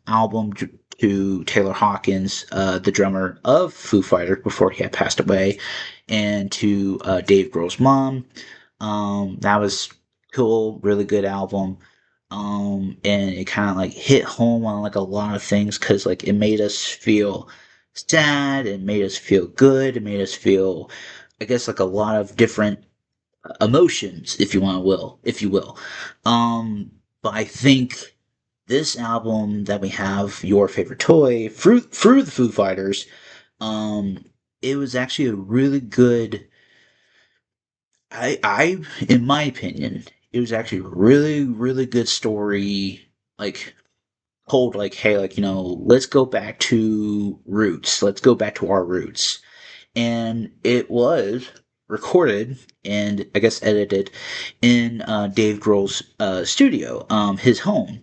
album to Taylor Hawkins, the drummer of Foo Fighters before he had passed away, and to Dave Grohl's mom. That was cool, really good album. And it kind of like hit home on like a lot of things because like it made us feel sad, it made us feel good, it made us feel, I guess, like a lot of different emotions, if you will. Um, but I think this album that we have, Your Favorite Toy, through the Foo Fighters, um, it was actually a really good. In my opinion, it was actually a really, really good story. Like told, like, hey, like let's go back to roots. Let's go back to our roots, and it was recorded and I guess edited in Dave Grohl's studio, his home.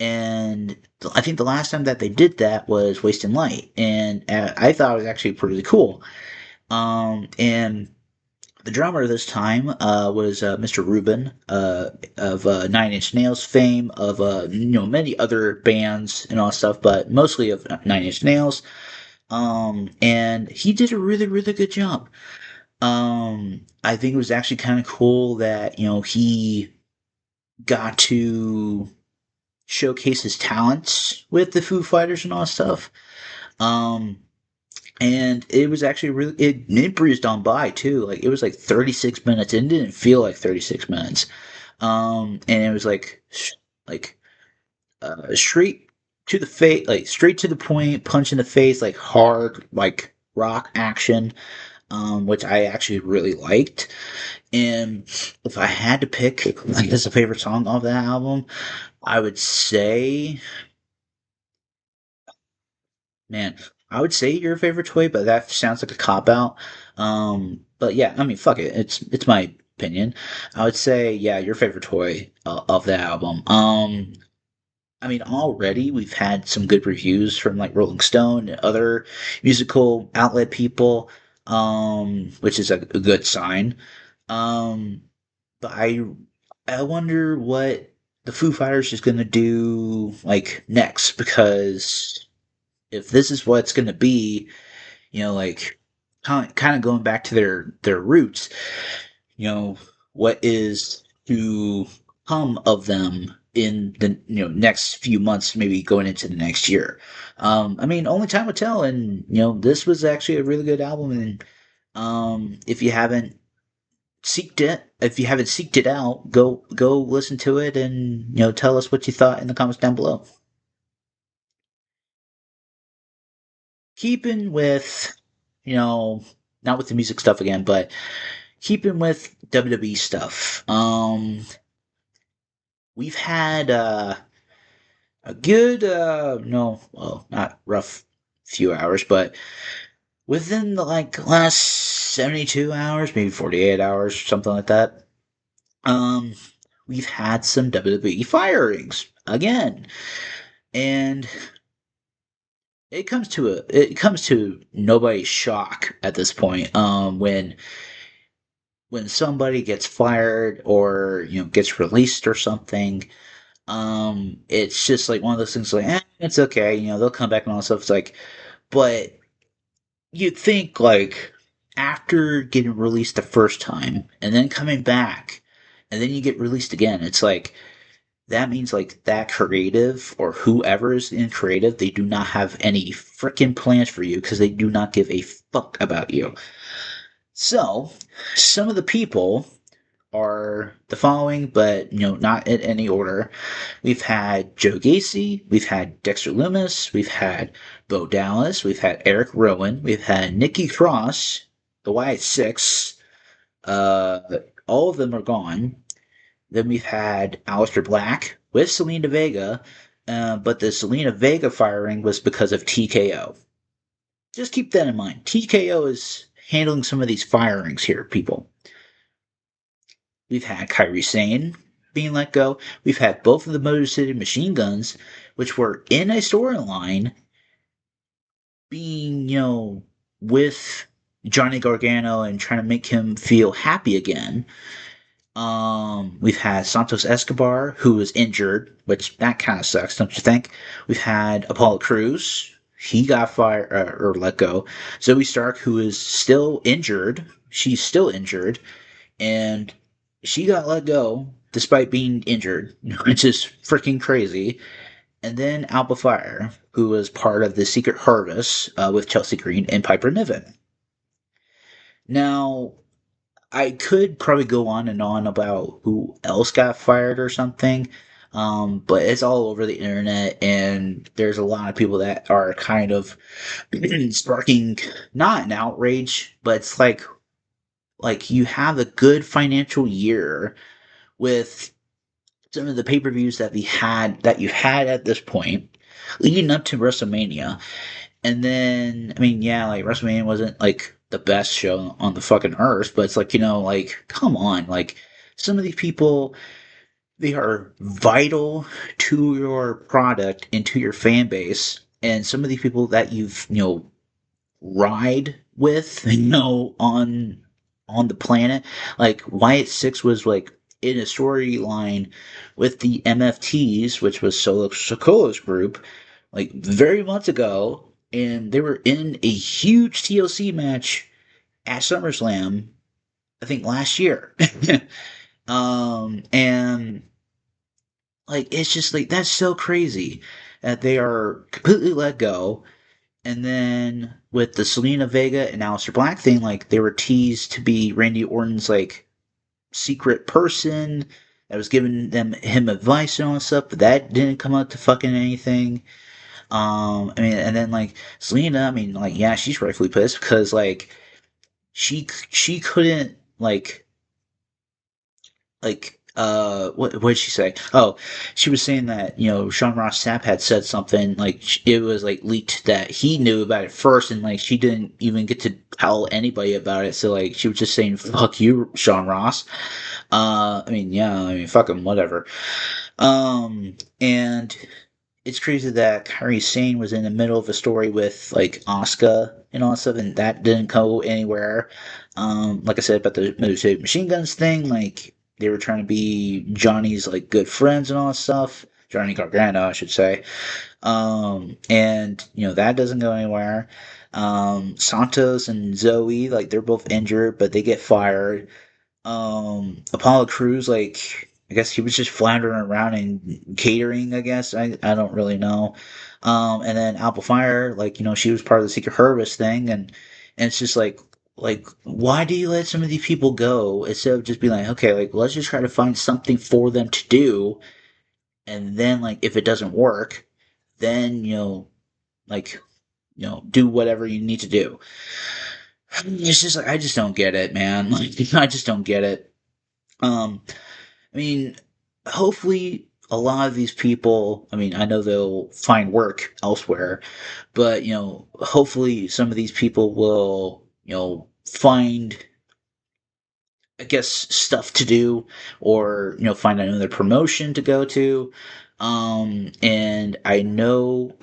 And I think the last time that they did that was Wasting Light, and I thought it was actually pretty cool. And the drummer this time was Mr. Rubin of Nine Inch Nails fame, of many other bands and all that stuff, but mostly of Nine Inch Nails. And he did a really, really good job. I think it was actually kind of cool that he got to showcase his talents with the Foo Fighters and all that stuff. Um, and it was actually really it breezed on by too. Like it was like 36 minutes. And it didn't feel like 36 minutes. And it was like straight to the face, like straight to the point, punch in the face, like hard, like rock action. Which I actually really liked. And if I had to pick, I guess, a favorite song off that album, I would say, man, I would say Your Favorite Toy, but that sounds like a cop out. But yeah, I mean, fuck it, it's my opinion. I would say, yeah, Your Favorite Toy of the album. I mean, already we've had some good reviews from like Rolling Stone and other musical outlet people, which is a good sign. Um, but I wonder what the Foo Fighters is gonna do like next, because if this is what it's gonna be, like kind of going back to their roots, you know, what is to come of them in the next few months, maybe going into the next year. I mean, only time will tell, and this was actually a really good album, and if you haven't seeked it out, go listen to it, and tell us what you thought in the comments down below. Keeping with, not with the music stuff again, but keeping with WWE stuff. We've had a good no, well, not rough few hours, but within the like last 72 hours, maybe 48 hours, something like that. Um, we've had some WWE firings again, and it comes to nobody's shock at this point. When when somebody gets fired or gets released or something, it's just like one of those things like, it's okay, they'll come back and all that stuff. It's like, but you'd think like after getting released the first time and then coming back and then you get released again, it's like that means like that creative or whoever is in creative, they do not have any freaking plans for you because they do not give a fuck about you. So, some of the people are the following, but not in any order. We've had Joe Gacy, we've had Dexter Loomis, we've had Bo Dallas, we've had Eric Rowan, we've had Nikki Cross, the Wyatt Six. Uh, all of them are gone. Then we've had Aleister Black with Selena Vega, but the Selena Vega firing was because of TKO. Just keep that in mind. TKO is handling some of these firings here, people. We've had Kyrie Sane being let go. We've had both of the Motor City Machine Guns, which were in a storyline, being, with Johnny Gargano and trying to make him feel happy again. We've had Santos Escobar, who was injured, which that kind of sucks, don't you think? We've had Apollo Crews. He got fired or let go. Zoe Stark, who is still injured. She's still injured, and she got let go despite being injured, which is freaking crazy. And then Alba Fire, who was part of the Secret Harvest with Chelsea Green and Piper Niven. Now, I could probably go on and on about who else got fired or something, but it's all over the internet, and there's a lot of people that are kind of sparking not an outrage, but it's like you have a good financial year with some of the pay-per-views that you had at this point leading up to WrestleMania. And then I mean, yeah, like WrestleMania wasn't like the best show on the fucking earth, but it's like, like come on, like some of these people, they are vital to your product and to your fan base, and some of these people that you've, ride with, on the planet. Like Wyatt Six was like in a storyline with the MFTs, which was Solo Sokolo's group, like very months ago, and they were in a huge TLC match at SummerSlam, I think last year. And like it's just like that's so crazy that they are completely let go. And then with the Selena Vega and Aleister Black thing, like they were teased to be Randy Orton's like secret person that was giving him advice and all that stuff, but that didn't come out to fucking anything. I mean, and then like Selena, I mean, like yeah, she's rightfully pissed because like she couldn't what did she say? Oh, she was saying that Sean Ross Sapp had said something like it was like leaked that he knew about it first, and like she didn't even get to tell anybody about it. So like she was just saying "fuck you, Sean Ross." I mean, yeah, I mean, fuck him, whatever. And it's crazy that Kairi Sane was in the middle of a story with like Asuka and all that stuff, and that didn't go anywhere. Like I said about the Motor City Machine Guns thing, like they were trying to be Johnny's like good friends and all that stuff. Johnny Gargano, I should say. And that doesn't go anywhere. Santos and Zoe, like they're both injured, but they get fired. Apollo Crews, like I guess he was just floundering around and catering. I guess I don't really know. And then Alpha Fire, like she was part of the Secret Harvest thing, and it's just like why do you let some of these people go instead of just being like, okay, like let's just try to find something for them to do, and then like if it doesn't work, then like do whatever you need to do. It's just like I just don't get it, man. Like I just don't get it. Um, I mean, hopefully a lot of these people, I mean, I know they'll find work elsewhere, but, hopefully some of these people will, find, I guess, stuff to do or, find another promotion to go to. And I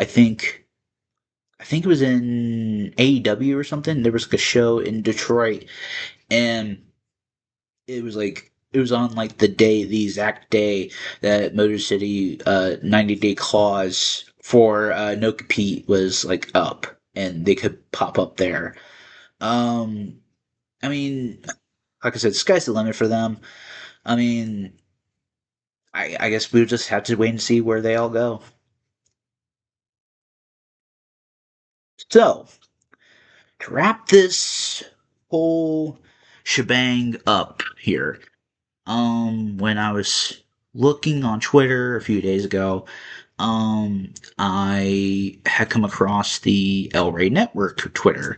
think it was in AEW or something. There was like a show in Detroit, and it was on like the exact day that Motor City 90-day clause for no compete was like up, and they could pop up there. Um, I mean, like I said, sky's the limit for them. I mean, I guess we'll just have to wait and see where they all go. So, to wrap this whole shebang up here, when I was looking on Twitter a few days ago, I had come across the El Rey Network Twitter,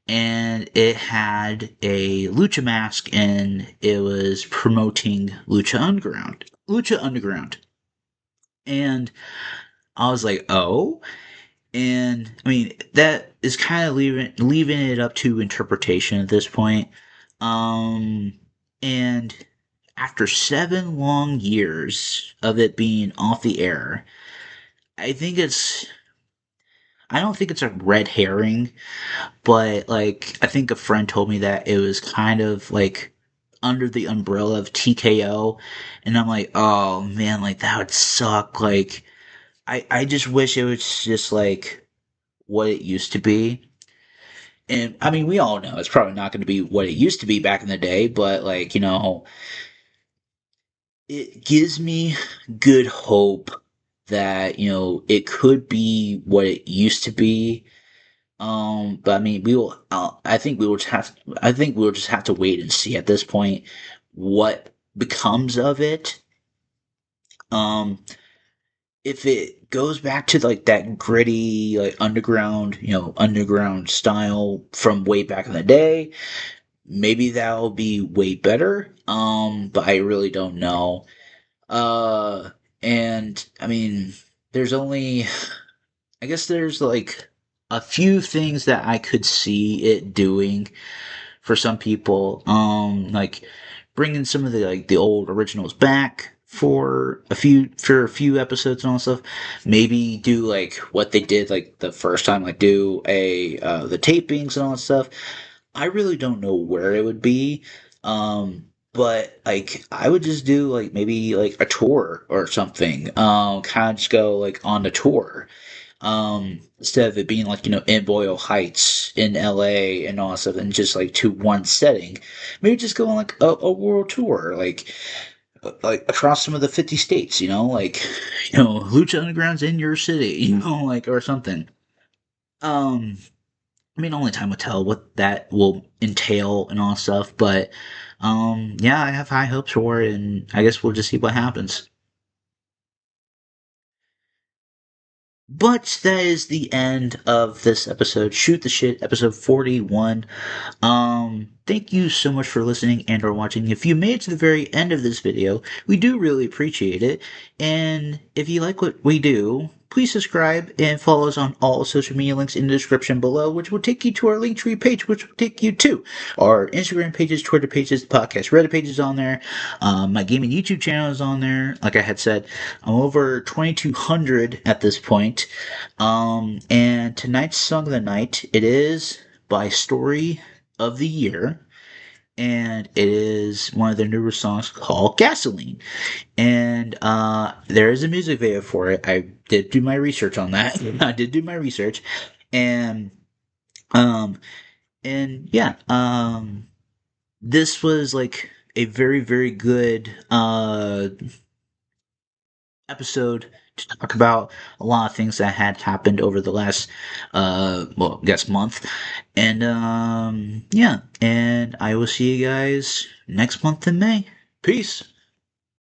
and it had a lucha mask, and it was promoting Lucha Underground. Lucha Underground. And I was like, oh, and I mean that is kind of leaving it up to interpretation at this point. Um, and after 7 long years of it being off the air, I think it's I don't think it's a red herring, but like I think a friend told me that it was kind of like under the umbrella of TKO, and I'm like, oh man, like that would suck. Like I just wish it was just like what it used to be. And I mean, we all know it's probably not going to be what it used to be back in the day, but like, it gives me good hope that, it could be what it used to be. But I mean, I think we will just have to wait and see at this point what becomes of it. Um, if it goes back to like that gritty, like underground style from way back in the day, maybe that'll be way better. But I really don't know. Uh, and I mean, there's only, I guess there's like a few things that I could see it doing for some people. Like bringing some of the old originals back for a few episodes and all that stuff. Maybe do like what they did like the first time, like do a the tapings and all that stuff. I really don't know where it would be. But like I would just do like maybe like a tour or something. Kind of just go like on the tour, instead of it being like in Boyle Heights in LA and all that stuff, and just like to one setting. Maybe just go on like a world tour, like across some of the 50 states, like Lucha Underground's in your city, like or something. um I mean, only time will tell what that will entail and all that stuff, but yeah, I have high hopes for it, and I guess we'll just see what happens. But that is the end of this episode. Shoot the Shit, episode 41. Thank you so much for listening and or watching. If you made it to the very end of this video, we do really appreciate it. And if you like what we do, please subscribe and follow us on all social media links in the description below, which will take you to our Linktree page, which will take you to our Instagram pages, Twitter pages, the podcast Reddit pages on there. My gaming YouTube channel is on there. Like I had said, I'm over 2,200 at this point. And tonight's song of the night, it is by Story of the Year, and it is one of their newer songs called Gasoline. And there is a music video for it. I did do my research on that. I did do my research, and um, yeah, this was like a very very good episode to talk about a lot of things that had happened over the last well, I guess month. And yeah, and I will see you guys next month in May. Peace.